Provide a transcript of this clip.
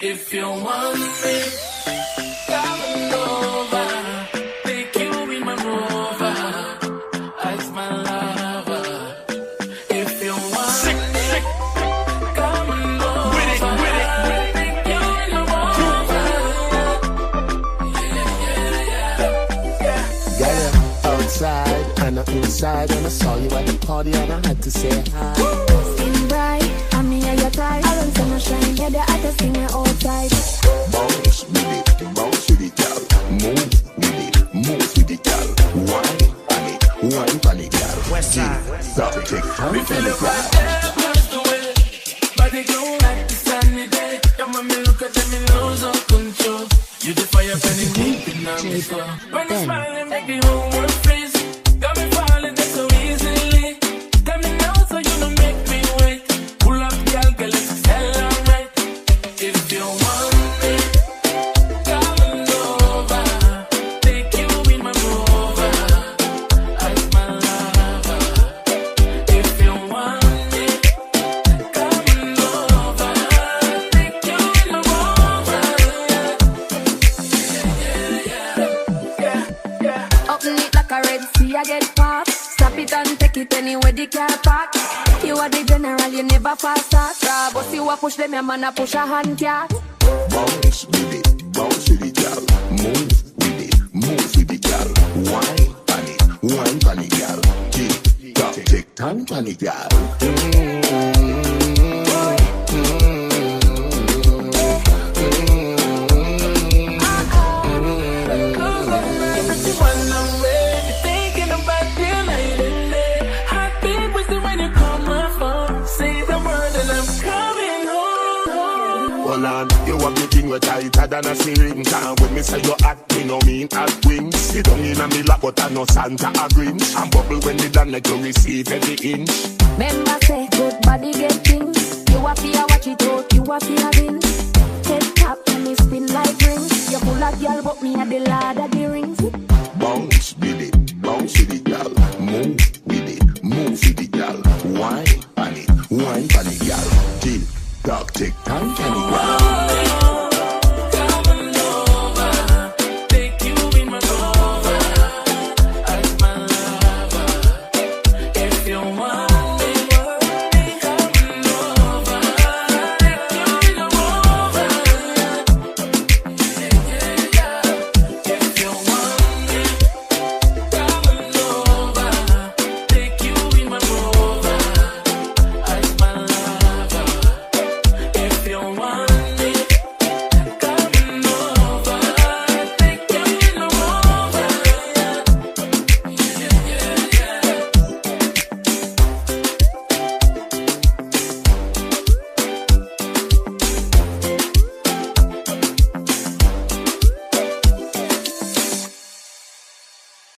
If you want me, come on over. Take you in my rover as my lover. If you want me, come on over. Take you in my rover. Yeah, outside and inside, and I saw you at the party and I had to say hi. Skin bright, I'm me and your type. I run sunshine, yeah, the hottest thing outside. Bounce with it, girl. Move with it, girl. Wine on it, girl. Westside. Take time We for feel the it girl. right there, across the way. Body glow like the sunny day. Come on, me look at them, me lose all control. You the fire burning deep in my soul. When you smile, you make the whole world freeze. Got me falling so easily. Tell me now, so you don't make me wait. Pull up, girl, let's celebrate. If you want me, come on over. Take you in my rover as my lover. If you want me, come on over. Take you in my rover. Open it like a red sea, I get pop. Stop it and take it anywhere the car park. You are the general, you never pass that. But you a push them, your man a push a hand cat. Bounce with it, girl. Move with it, girl. Wine on it, girl. Take time on it, girl. Everyone away, thinking about you night and day. Heartbeat whistle when you call my phone. Say the word and I'm coming home. Hold on, you have the thing with tighter than a syringe. And when me say you act, me no mean act wings. Sit down in a me lap, but I no Santa a Grinch. And bubble when they done like you receive every inch. Member say good body get things. You a fear watch it out, you a fear win. Head tap and me spin like rings. You pull a girl but me a the lord of the rings. Bounce with it, girl. Move with it, girl. Wine on it, girl. Tick tock, tick time, girl.